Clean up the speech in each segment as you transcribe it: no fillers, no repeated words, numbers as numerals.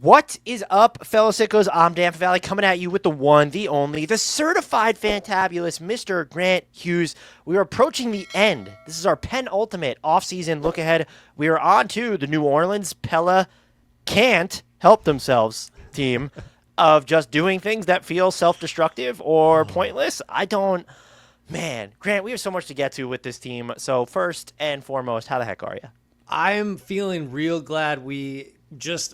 What is up, fellow sickos? I'm Dan Valley coming at you with the one, the only, the certified fantabulous Mr. Grant Hughes. We are approaching the end. This is our penultimate offseason look ahead. We are on to the New Orleans can't help themselves team of just doing things that feel self-destructive or pointless. Man, Grant, we have so much to get to with this team. So first and foremost, how the heck are you? I'm feeling real glad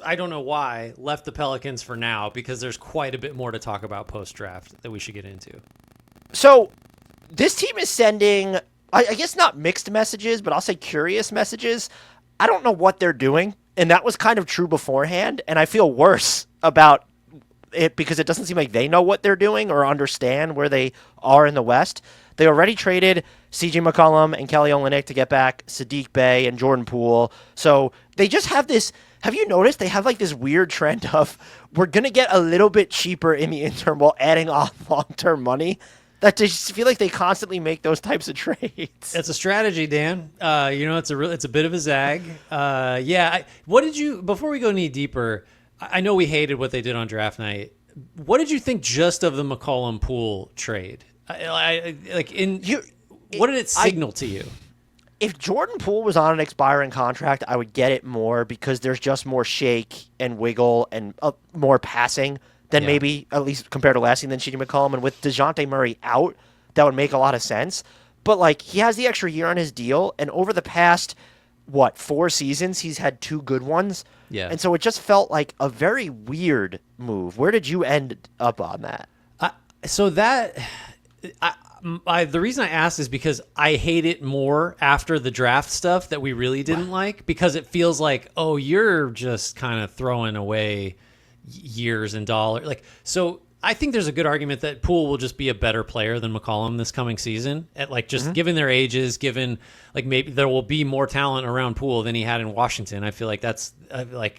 I don't know why, left the Pelicans for now, because there's quite a bit more to talk about post-draft that we should get into. So this team is sending, I guess not mixed messages, but I'll say curious messages. I don't know what they're doing, and that was kind of true beforehand, and I feel worse about it because it doesn't seem like they know what they're doing or understand where they are in the West. They already traded C.J. McCollum and Kelly Olynyk to get back Saddiq Bey and Jordan Poole. So they just have this. Have you noticed they have like this weird trend of we're going to get a little bit cheaper in the interim while adding on long-term money? That they just feel like they constantly make those types of trades. It's a strategy, Dan. It's a bit of a zag. Before we go any deeper, I know we hated what they did on draft night. What did you think just of the McCollum Poole trade? What did it signal to you? If Jordan Poole was on an expiring contract, I would get it more because there's just more shake and wiggle and more passing than maybe, at least compared to last season, than C.J. McCollum. And with DeJounte Murray out, that would make a lot of sense. But, like, he has the extra year on his deal, and over the past, 4 seasons, he's had 2 good ones. Yeah. And so it just felt like a very weird move. Where did you end up on that? The reason I asked is because I hate it more after the draft stuff that we really didn't like, because it feels like, oh, you're just kind of throwing away years and dollars. So I think there's a good argument that Poole will just be a better player than McCollum this coming season. Given their ages, given maybe there will be more talent around Poole than he had in Washington. I feel like that's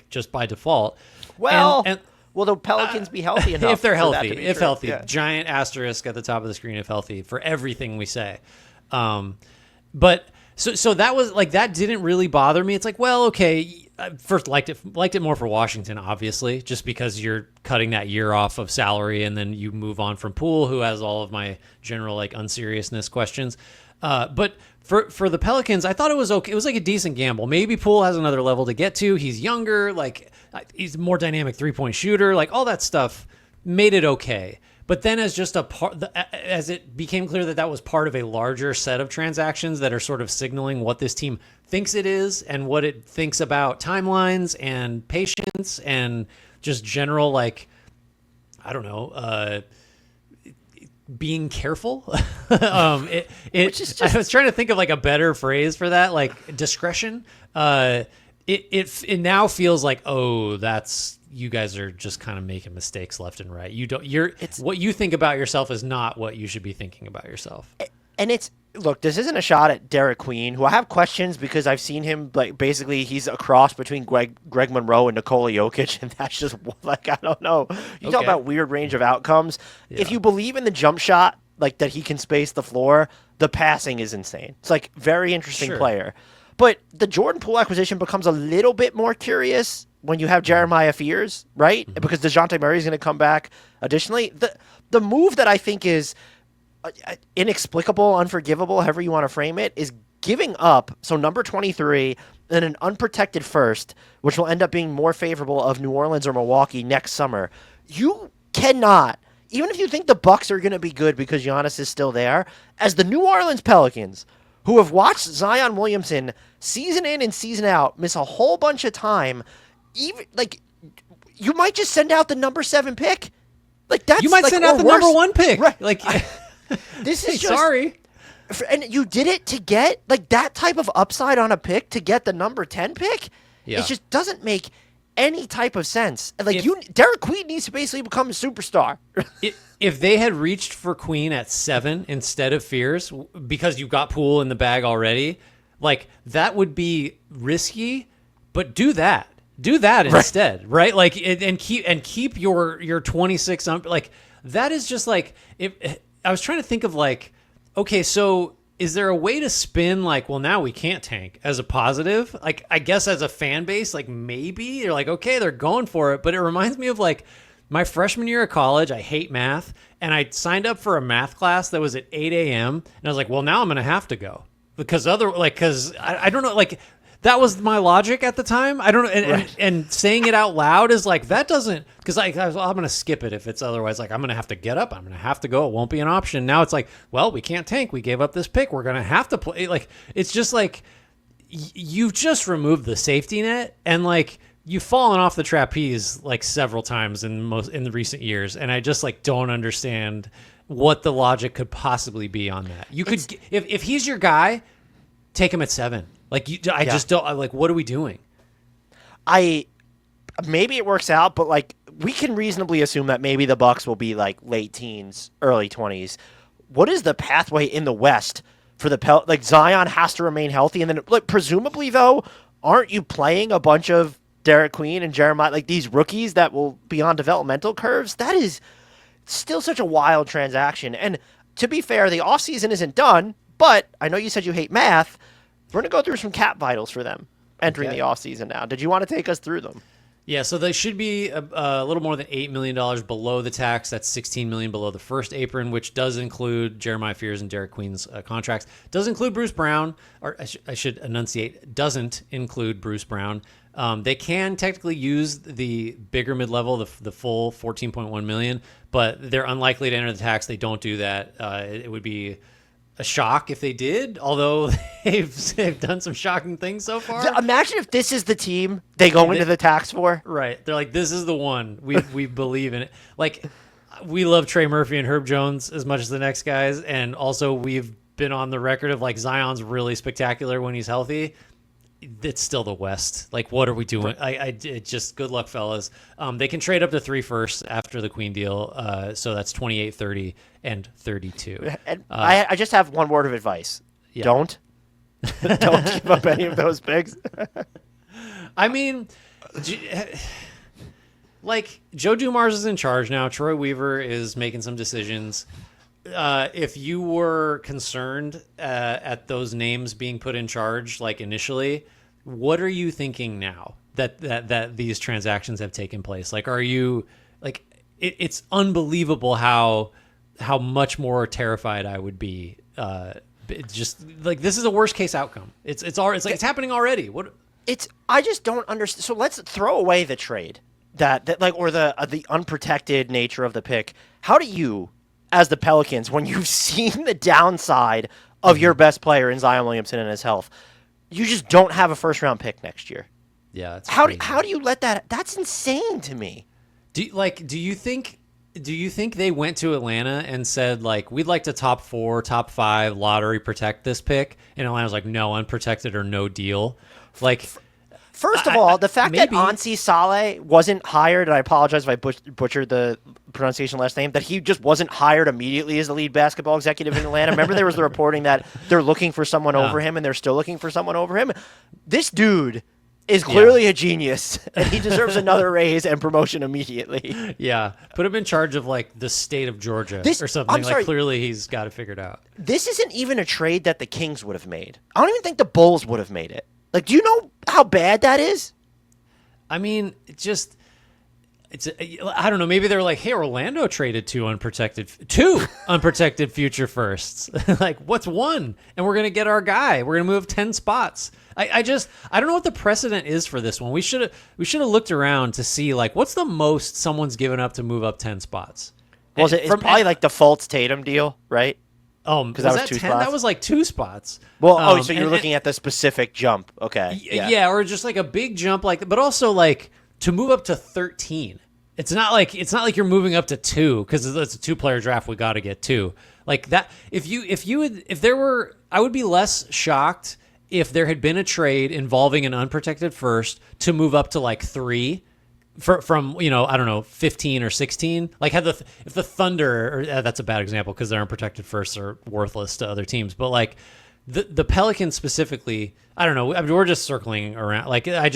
just by default. Well. Will the Pelicans be healthy enough? If they're healthy, Yeah. Giant asterisk at the top of the screen if healthy for everything we say. But that was that didn't really bother me. It's like, well, okay. I first liked it more for Washington, obviously, just because you're cutting that year off of salary and then you move on from Poole, who has all of my general unseriousness questions. But for the Pelicans, I thought it was okay. It was like a decent gamble. Maybe Poole has another level to get to. He's younger, he's a more dynamic 3-point shooter, all that stuff made it okay. But then as it became clear that was part of a larger set of transactions that are sort of signaling what this team thinks it is and what it thinks about timelines and patience and just general, being careful. I was trying to think of a better phrase for that, discretion. It now feels like, oh, that's, you guys are just kind of making mistakes left and right. What you think about yourself is not what you should be thinking about yourself. And look, this isn't a shot at Derek Queen, who I have questions because I've seen him basically he's a cross between Greg Monroe and Nikola Jokic, and that's just I don't know. You talk about weird range of outcomes. Yeah. If you believe in the jump shot, that he can space the floor, the passing is insane. It's very interesting player. But the Jordan Poole acquisition becomes a little bit more curious when you have Jeremiah Fears, right? Mm-hmm. Because DeJounte Murray is going to come back. Additionally, the move that I think is inexplicable, unforgivable, however you want to frame it, is giving up, number 23 and an unprotected first, which will end up being more favorable of New Orleans or Milwaukee next summer. You cannot, even if you think the Bucks are going to be good because Giannis is still there, as the New Orleans Pelicans, who have watched Zion Williamson season in and season out miss a whole bunch of time, even you might just send out the number 7 pick. You might send out the number 1 pick. Right. This is just, sorry. And you did it to get that type of upside on a pick to get the number 10 pick. Yeah. It just doesn't make any type of sense. Derek Queen needs to basically become a superstar. If they had reached for Queen at 7 instead of Fears because you got Poole in the bag already, that would be risky, but do that. Do that instead, right? And keep your 26 that is just if I was trying to think of okay, so is there a way to spin like, well, now we can't tank as a positive? Like, I guess as a fan base, like maybe you're like, okay, they're going for it. But it reminds me of like my freshman year of college. I hate math. And I signed up for a math class that was at 8 a.m. And I was like, well, now I'm going to have to go because I don't know, like that was my logic at the time. I don't know. And saying it out loud is like, that doesn't, because I'm going to skip it if it's otherwise like, I'm going to have to get up. I'm going to have to go. It won't be an option. Now it's like, well, we can't tank. We gave up this pick. We're going to have to play. Like, it's just like, you've just removed the safety net and like, you've fallen off the trapeze like several times in the recent years. And I just like, don't understand what the logic could possibly be on that. You could, if he's your guy, take him at 7. Like, I just don't, like, what are we doing? Maybe it works out, but, like, we can reasonably assume that maybe the Bucks will be, like, late teens, early 20s. What is the pathway in the West for the like, Zion has to remain healthy, and then, like, presumably, though, aren't you playing a bunch of Derek Queen and Jeremiah, like, these rookies that will be on developmental curves? That is still such a wild transaction. And to be fair, the offseason isn't done, but I know you said you hate math. We're going to go through some cap vitals for them entering the offseason now. Did you want to take us through them? Yeah, so they should be a little more than $8 million below the tax. That's $16 million below the first apron, which does include Jeremiah Fears and Derek Queen's contracts. Does include Bruce Brown, or I should enunciate, doesn't include Bruce Brown. They can technically use the bigger mid-level, the full $14.1 million, but they're unlikely to enter the tax. They don't do that. It would be a shock if they did, although they've done some shocking things so far. Imagine if this is the team they go into the tax for. Right. They're like, this is the one. We believe in it. Like, we love Trey Murphy and Herb Jones as much as the next guys, and also we've been on the record of, like, Zion's really spectacular when he's healthy. It's still the West. Like, what are we doing? It just, good luck, fellas. They can trade up to 3 firsts after the Queen deal. So that's 28, 30, and 32. And I just have one word of advice. Yeah. Don't give up any of those picks. I mean, like, Joe Dumars is in charge now. Troy Weaver is making some decisions. If you were concerned at those names being put in charge, like initially, what are you thinking now that these transactions have taken place? Like, are you like, it's unbelievable how much more terrified I would be. Just like, this is a worst case outcome. It's happening already. I just don't understand. So let's throw away the trade that like, or the unprotected nature of the pick. How do you, as the Pelicans, when you've seen the downside of your best player in Zion Williamson and his health, you just don't have a first-round pick next year? Yeah, that's how do you let that? That's insane to me. Do you think they went to Atlanta and said, like, we'd like to top 4, top 5 lottery protect this pick, and Atlanta's like, no, unprotected or no deal? Like, first of all, the fact that Ansi Saleh wasn't hired, and I apologize if I butchered the pronunciation last name, that he just wasn't hired immediately as the lead basketball executive in Atlanta. Remember, there was the reporting that they're looking for someone over him, and they're still looking for someone over him. This dude is clearly a genius, and he deserves another raise and promotion immediately. Yeah, put him in charge of, like, the state of Georgia or something. I'm sorry, clearly he's got it figured out. This isn't even a trade that the Kings would have made. I don't even think the Bulls would have made it. Like, do you know how bad that is? I mean, I don't know. Maybe they were like, hey, Orlando traded 2 unprotected future firsts. Like, what's 1? And we're going to get our guy. We're going to move 10 spots. I don't know what the precedent is for this one. We should have looked around to see, like, what's the most someone's given up to move up 10 spots? Well, it's probably like the Fultz Tatum deal, right? Because that was 2 spots? That was like 2 spots. Well, so you're looking at the specific jump. Okay. Yeah, or just like a big jump, like, but also like to move up to 13. It's not like you're moving up to 2 because it's a 2-player draft. We got to get 2 like that. I would be less shocked if there had been a trade involving an unprotected first to move up to like 3. From I don't know, 15 or 16, like if the Thunder, or that's a bad example because their unprotected firsts are worthless to other teams, but like the Pelicans specifically, I don't know. I mean, we're just circling around. Like I'm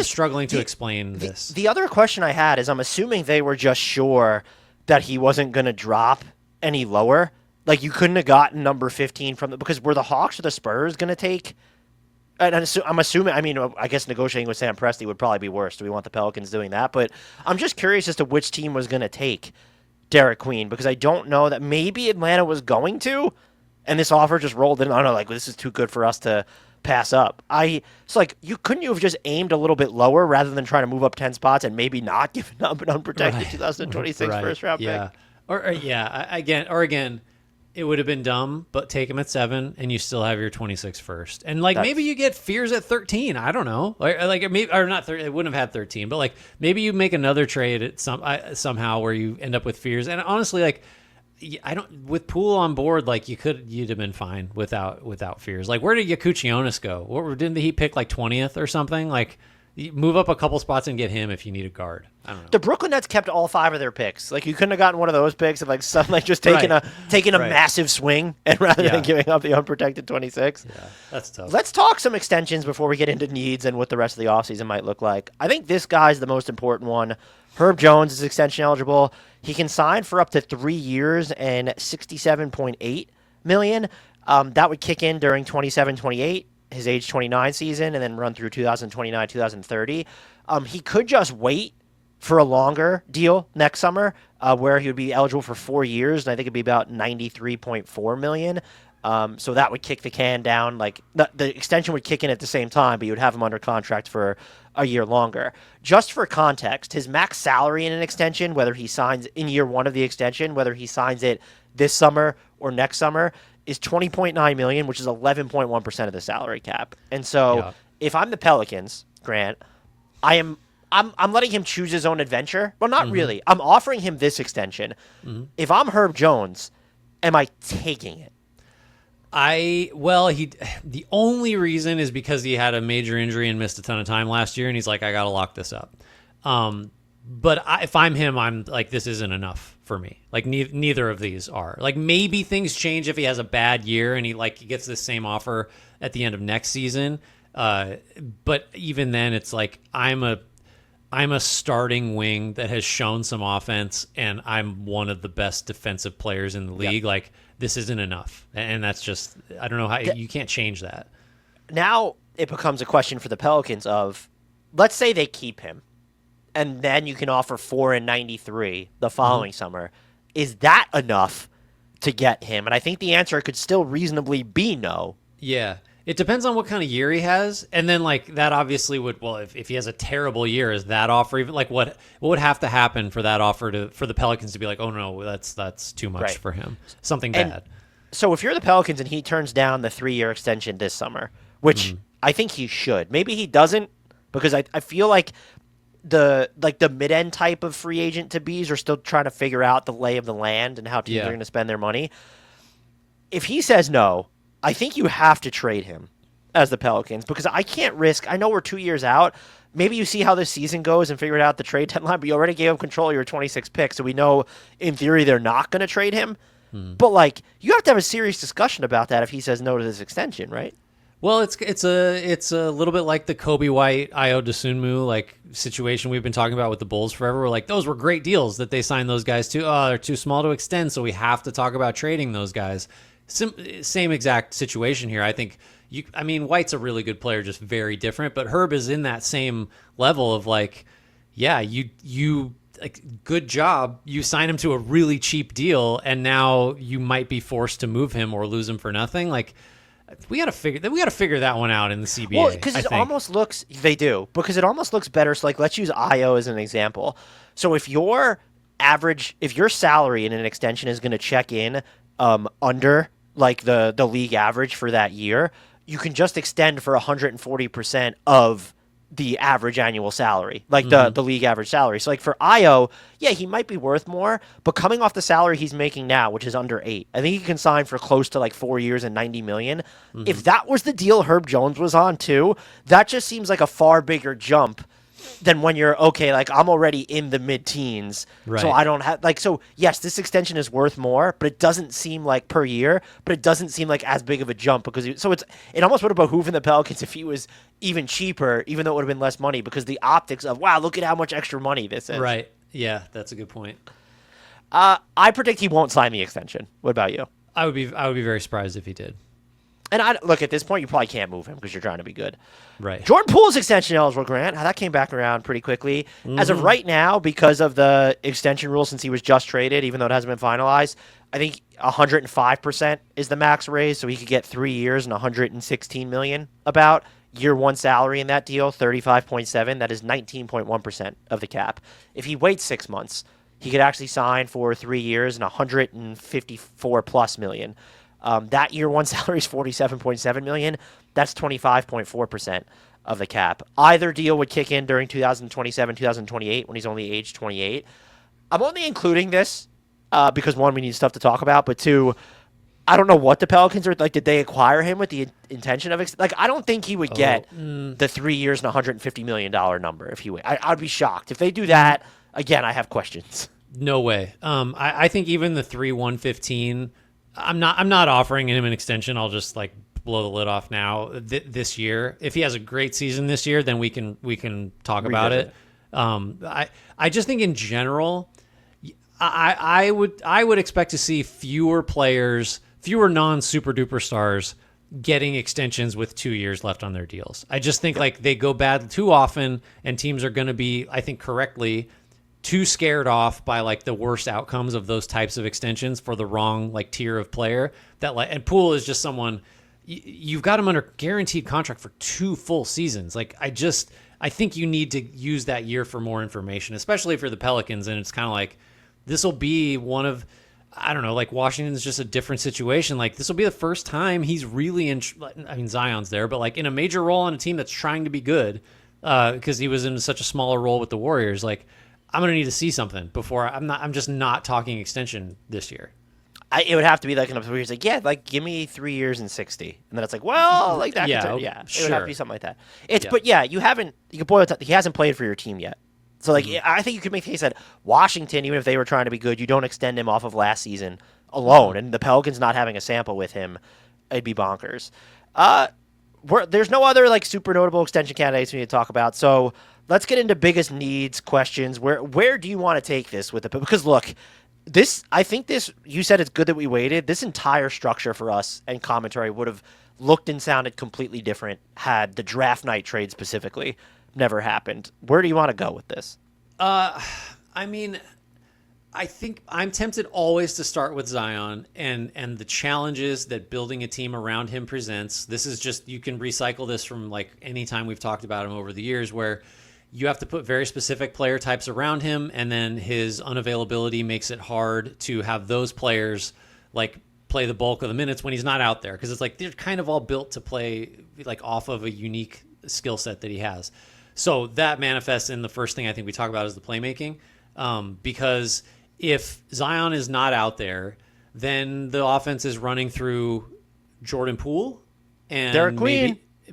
struggling to explain this. The other question I had is, I'm assuming they were just sure that he wasn't going to drop any lower. Like, you couldn't have gotten number 15 from because were the Hawks or the Spurs going to take? And I'm assuming, I mean, I guess negotiating with Sam Presti would probably be worse. Do we want the Pelicans doing that? But I'm just curious as to which team was going to take Derek Queen, because I don't know that maybe Atlanta was going to, and this offer just rolled in. I don't know, like, this is too good for us to pass up. It's like, couldn't you have just aimed a little bit lower rather than trying to move up 10 spots and maybe not giving up an unprotected 2026 first round pick? Again, it would have been dumb, but take him at 7, and you still have your 26 first. And maybe you get Fears at 13. I don't know. Maybe or not. It wouldn't have had 13, but maybe you make another trade at somehow where you end up with Fears. And honestly, I don't with Poole on board, you'd have been fine without Fears. Where did Yakuchionis go? Didn't he pick 20th or something? You move up a couple spots and get him if you need a guard. I don't know. The Brooklyn Nets kept all 5 of their picks. You couldn't have gotten one of those picks and just taking a massive swing and rather than giving up the unprotected 26. Yeah, that's tough. Let's talk some extensions before we get into needs and what the rest of the offseason might look like. I think this guy's the most important one. Herb Jones is extension eligible. He can sign for up to 3 years and $67.8 million. That would kick in during 27-28. His age 29 season, and then run through 2029, 2030. He could just wait for a longer deal next summer, where he would be eligible for 4 years, and I think it'd be about $93.4 million. So that would kick the can down. The extension would kick in at the same time, but you would have him under contract for a year longer. Just for context, his max salary in an extension, whether he signs in year 1 of the extension, whether he signs it this summer or next summer, is $20.9 million, which is 11.1% of the salary cap. And so if I'm the Pelicans, Grant, I'm letting him choose his own adventure. Well, not really. I'm offering him this extension. If I'm Herb Jones, am I taking it? The only reason is because he had a major injury and missed a ton of time last year, and he's like, I got to lock this up. But if I'm him, I'm like, this isn't enough for me. Neither of these are. Maybe things change if he has a bad year and he gets the same offer at the end of next season. But even then, it's I'm a starting wing that has shown some offense, and I'm one of the best defensive players in the league. Yep. This isn't enough, and that's just, I don't know how you can't change that. Now it becomes a question for the Pelicans of, let's say they keep him, and then you can offer 4 and 93 the following summer. Is that enough to get him? And I think the answer could still reasonably be no. Yeah. It depends on what kind of year he has. And then that obviously would, if he has a terrible year, is that offer even what would have to happen for that offer for the Pelicans to be oh no, that's too much for him. Something bad. So if you're the Pelicans and he turns down the 3-year extension this summer, which I think he should, maybe he doesn't, because I feel like the mid-end type of free agent to bees are still trying to figure out the lay of the land and how teams are going to spend their money. If he says no, I think you have to trade him as the Pelicans, because I can't risk. I know we're 2 years out. Maybe you see how this season goes and figure it out the trade deadline, but you already gave him control of your 26 picks, so we know in theory they're not going to trade him. But you have to have a serious discussion about that if he says no to this extension, right? Well, it's a little bit like the Kobe White, Ayo Dosunmu situation we've been talking about with the Bulls forever. We're those were great deals that they signed those guys to. Oh, they're too small to extend, so we have to talk about trading those guys. Same exact situation here. I think White's a really good player, just very different. But Herb is in that same level of good job. You sign him to a really cheap deal, and now you might be forced to move him or lose him for nothing. We got to figure that one out in the CBA. Well, because it almost looks better. So let's use Ayo as an example. So if your salary in an extension is going to check in under the league average for that year, you can just extend for 140% of the average annual salary, the league average salary. So for Ayo, he might be worth more, but coming off the salary he's making now, which is under 8, I think he can sign for close to 4 years and $90 million. If that was the deal Herb Jones was on too, that just seems like a far bigger jump than when you're I'm already in the mid-teens, right. So I don't have so yes, this extension is worth more, but it doesn't seem per year, but it doesn't seem as big of a jump because it almost would have behooved the Pelicans if he was even cheaper, even though it would have been less money, because the optics of wow, look at how much extra money this is. Right. Yeah, that's a good point. I predict he won't sign the extension. What about you? I would be very surprised if he did. And look, at this point, you probably can't move him because you're trying to be good. Right. Jordan Poole's extension eligible, Grant. That came back around pretty quickly. As of right now, because of the extension rule, since he was just traded, even though it hasn't been finalized, I think 105% is the max raise, so he could get 3 years and 116 million. About year one salary in that deal, 35.7. That is 19.1% of the cap. If he waits 6 months, he could actually sign for 3 years and 154 plus million. That year one salary is 47.7 million. That's 25.4% of the cap. Either deal would kick in during 2027, 2028 when he's only age 28. I'm only including this because one, we need stuff to talk about, but two, I don't know what the Pelicans are like. Did they acquire him with the intention of I don't think he would get the 3 years and $150 million number if he would. I'd be shocked if they do that. Again, I have questions. No way. I think even the 3/115. I'm not offering him an extension. I'll just like blow the lid off now this year. If he has a great season this year, then we can talk about it. I just think in general, I would expect to see fewer players, fewer non-super duper stars getting extensions with 2 years left on their deals. I just think like they go bad too often, and teams are going to be, I think correctly, too scared off by like the worst outcomes of those types of extensions for the wrong like tier of player that like, and Poole is just someone you've got him under guaranteed contract for 2 full seasons. Like I think you need to use that year for more information, especially for the Pelicans. And it's kind of like, this will be one of, I don't know, like Washington's just a different situation. Like this will be the first time he's really Zion's there, but like in a major role on a team that's trying to be good because he was in such a smaller role with the Warriors. Like, I'm going to need to see something before I'm just not talking extension this year. It would have to be like an episode where he's like, yeah, like give me 3 years and 60. And then it's like, well, like that. Yeah, It would have to be something like that. But yeah, you can boil it down. He hasn't played for your team yet. So like, I think you could make the case that Washington, even if they were trying to be good, you don't extend him off of last season alone. And the Pelicans not having a sample with him, it'd be bonkers. There's no other like super notable extension candidates we need to talk about. So let's get into biggest needs questions. Where do you want to take this with it? Because look, you said it's good that we waited. This entire structure for us and commentary would have looked and sounded completely different had the draft night trade specifically never happened. Where do you want to go with this? I mean, I think I'm tempted always to start with Zion and the challenges that building a team around him presents. This is just, you can recycle this from like any time we've talked about him over the years where you have to put very specific player types around him, and then his unavailability makes it hard to have those players like play the bulk of the minutes when he's not out there. Because it's like they're kind of all built to play like off of a unique skill set that he has. So that manifests in the first thing I think we talk about is the playmaking. Because if Zion is not out there, then the offense is running through Jordan Poole and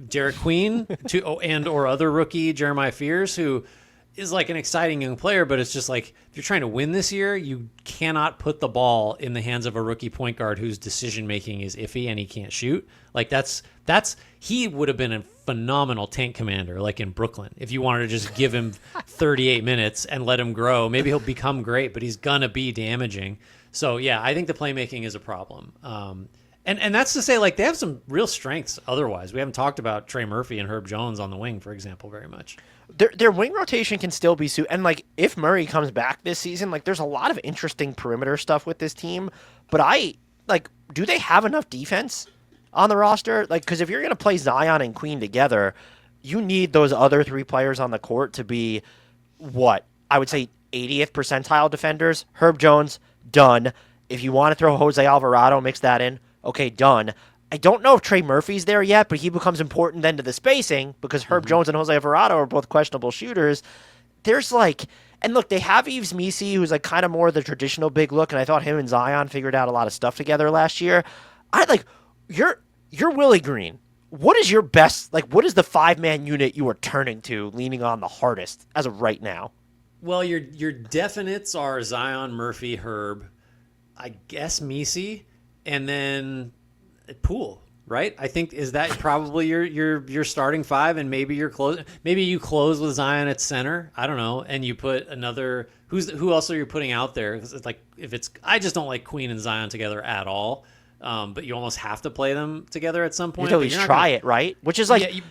Derek Queen or other rookie Jeremiah Fears, who is like an exciting young player, but it's just like if you're trying to win this year, you cannot put the ball in the hands of a rookie point guard whose decision making is iffy and he can't shoot. Like he would have been a phenomenal tank commander like in Brooklyn if you wanted to just give him 38 minutes and let him grow. Maybe he'll become great, but he's gonna be damaging. So yeah, I think the playmaking is a problem. And that's to say, like, they have some real strengths otherwise. We haven't talked about Trey Murphy and Herb Jones on the wing, for example, very much. Their wing rotation can still be and like if Murray comes back this season, like there's a lot of interesting perimeter stuff with this team. But do they have enough defense on the roster? Like, because if you're gonna play Zion and Queen together, you need those other 3 players on the court to be what I would say 80th percentile defenders. Herb Jones, done. If you want to throw Jose Alvarado, mix that in. Okay, done. I don't know if Trey Murphy's there yet, but he becomes important then to the spacing because Herb Jones and Jose Alvarado are both questionable shooters. There's and look, they have Yves Missi, who's like kind of more the traditional big look, and I thought him and Zion figured out a lot of stuff together last year. You're Willie Green. What is your best, what is the 5-man unit you are turning to, leaning on the hardest as of right now? Well, your definites are Zion, Murphy, Herb, I guess Missi, and then Poole, right? I think is that probably your starting 5, and maybe you close with Zion at center. I don't know, and you put another who else are you putting out there? It's like I just don't like Queen and Zion together at all. but you almost have to play them together at some point. You at least try it, right? Which is like,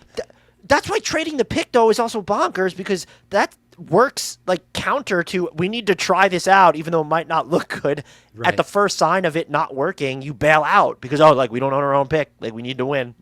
that's why trading the pick, though, is also bonkers, because that works like counter to, we need to try this out, even though it might not look good. Right. At the first sign of it not working, you bail out because, oh, like, we don't own our own pick. Like, we need to win.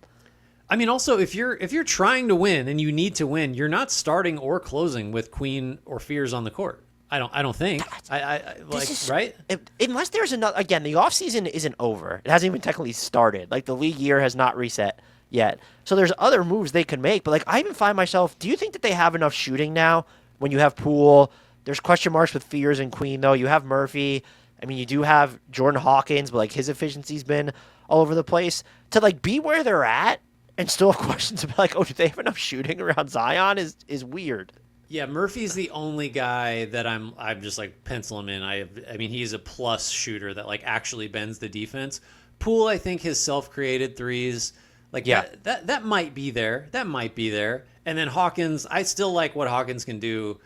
I mean, also, if you're trying to win and you need to win, you're not starting or closing with queen or fears on the court. I don't think. Right? Unless there's another, again, the offseason isn't over. It hasn't even technically started. Like, the league year has not reset yet. So there's other moves they could make. But, like, I even find myself, do you think that they have enough shooting now when you have Poole? There's question marks with fears and queen, though. You have Murphy. I mean, you do have Jordan Hawkins, but, like, his efficiency's been all over the place. To, like, be where they're at and still have questions about, like, oh, do they have enough shooting around Zion is weird. Yeah, Murphy's the only guy that I'm just like pencil him in. I mean, he's a plus shooter that like actually bends the defense. Poole, I think his self-created threes, like that might be there. That might be there. And then Hawkins, I still like what Hawkins can do.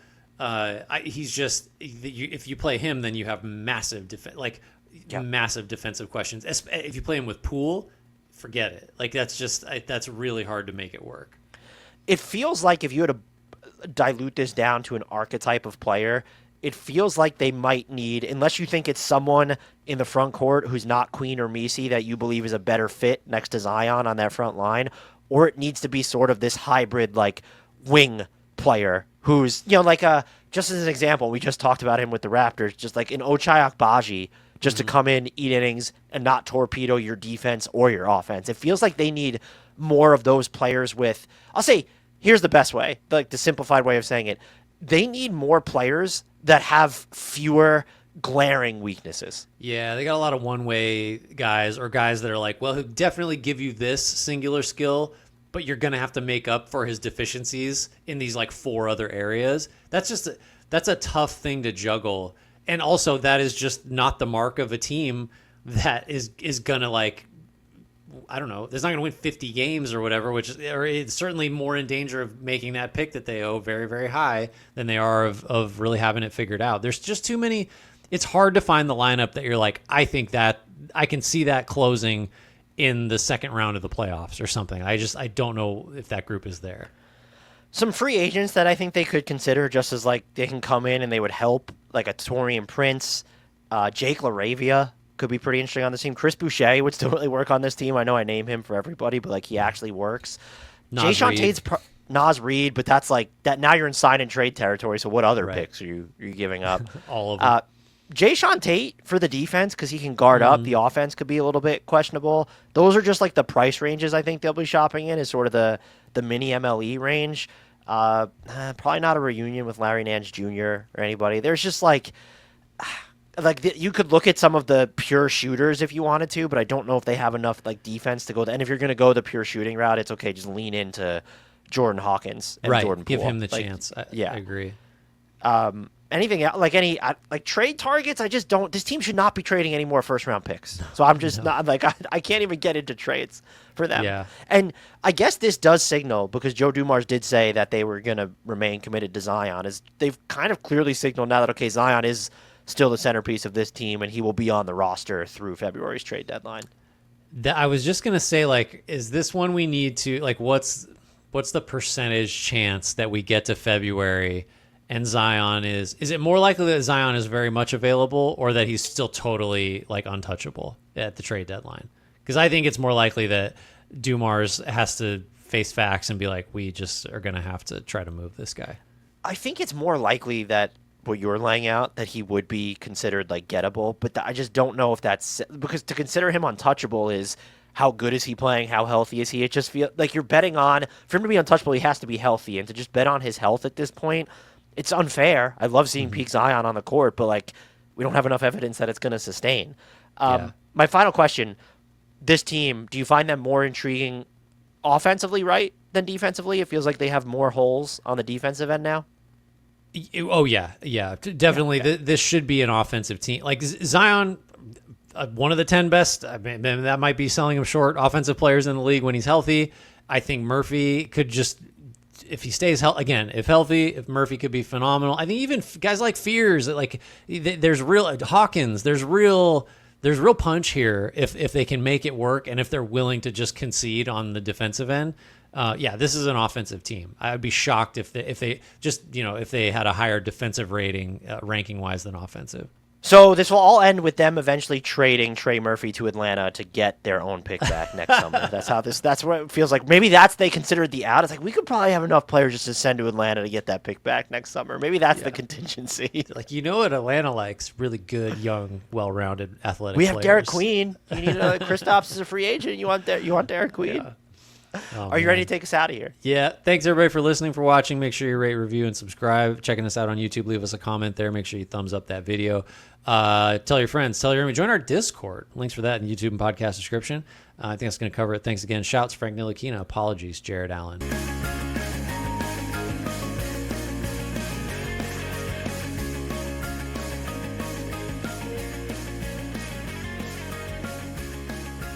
He's just, if you play him, then you have massive massive defensive questions. If you play him with Poole, forget it. Like that's really hard to make it work. It feels like if you had to dilute this down to an archetype of player, it feels like they might need, unless you think it's someone in the front court who's not Queen or Messi that you believe is a better fit next to Zion on that front line, or it needs to be sort of this hybrid like wing player who's, like just as an example, we just talked about him with the Raptors, just like an Ochai Agbaji, just to come in, eat innings, and not torpedo your defense or your offense. It feels like they need more of those players with, I'll say, here's the best way, like the simplified way of saying it. They need more players that have fewer glaring weaknesses. Yeah, they got a lot of one-way guys or guys that are like, well, he'll definitely give you this singular skill, but you're going to have to make up for his deficiencies in these like 4 other areas. That's a tough thing to juggle. And also that is just not the mark of a team that is going to like, I don't know, there's not going to win 50 games or whatever, or it's certainly more in danger of making that pick that they owe very, very high than they are of really having it figured out. There's just too many. It's hard to find the lineup that you're like, I think that I can see that closing in the second round of the playoffs or something. I don't know if that group is there. Some free agents that I think they could consider just as like they can come in and they would help, like a Taurean Prince, Jake LaRavia could be pretty interesting on this team. Chris Boucher would still really work on this team. I know I name him for everybody, but like he actually works. Jayshawn Tate's Naz Reid, but that's like that. Now you're in sign and trade territory. So what other picks are you giving up? All of them. Jayshawn Tate for the defense because he can guard up. The offense could be a little bit questionable. Those are just like the price ranges I think they'll be shopping in, is sort of the mini MLE range. Probably not a reunion with Larry Nance Jr. or anybody. There's just like you could look at some of the pure shooters if you wanted to, but I don't know if they have enough like defense to go. And if you're going to go the pure shooting route, it's okay. Just lean into Jordan Hawkins and Jordan Poole. Give him the chance. I agree. Anything else, like any like trade targets? I just don't. This team should not be trading any more first round picks. So I'm just not like I can't even get into trades for them. Yeah. And I guess this does signal, because Joe Dumars did say that they were going to remain committed to Zion. Is they've kind of clearly signaled now that okay, Zion is still the centerpiece of this team, and he will be on the roster through February's trade deadline. I was just gonna say, like, is this one we need to like? What's the percentage chance that we get to February and Zion is it more likely that Zion is very much available, or that he's still totally like untouchable at the trade deadline? Because I think it's more likely that Dumars has to face facts and be like, we just are gonna have to try to move this guy. I think it's more likely that what you're laying out, that he would be considered like gettable, but I just don't know if that's, because to consider him untouchable is how good is he playing, how healthy is he. It just feels like you're betting on, for him to be untouchable, he has to be healthy, and to just bet on his health at this point, it's unfair. I love seeing peak Zion on the court, but like we don't have enough evidence that it's going to sustain. My final question: this team, do you find them more intriguing offensively, right, than defensively? It feels like they have more holes on the defensive end now. Oh, yeah, definitely. Yeah. This should be an offensive team. Like Zion, one of the 10 best, I mean, that might be selling him short, offensive players in the league when he's healthy. I think Murphy could just, if he stays healthy, if Murphy could be phenomenal. I think even guys like Fears, like there's real Hawkins, there's real there's real punch here if they can make it work and if they're willing to just concede on the defensive end. This is an offensive team. I would be shocked if they had a higher defensive rating ranking wise than offensive. So this will all end with them eventually trading Trey Murphy to Atlanta to get their own pick back next summer. That's what it feels like. Maybe they considered the out. It's like, we could probably have enough players just to send to Atlanta to get that pick back next summer. Maybe that's the contingency. Like, what Atlanta likes? Really good, young, well-rounded, athletic We have players. Derek Queen. You need Kristaps is a free agent. You want Derek Queen? Yeah. Are you ready to take us out of here? Yeah. Thanks, everybody, for listening, for watching. Make sure you rate, review, and subscribe. Checking us out on YouTube. Leave us a comment there. Make sure you thumbs up that video. Tell your friends. Tell your enemy. Join our Discord. Links for that in YouTube and podcast description. I think that's going to cover it. Thanks again. Shouts, Frank Ntilikina. Apologies, Jared Allen.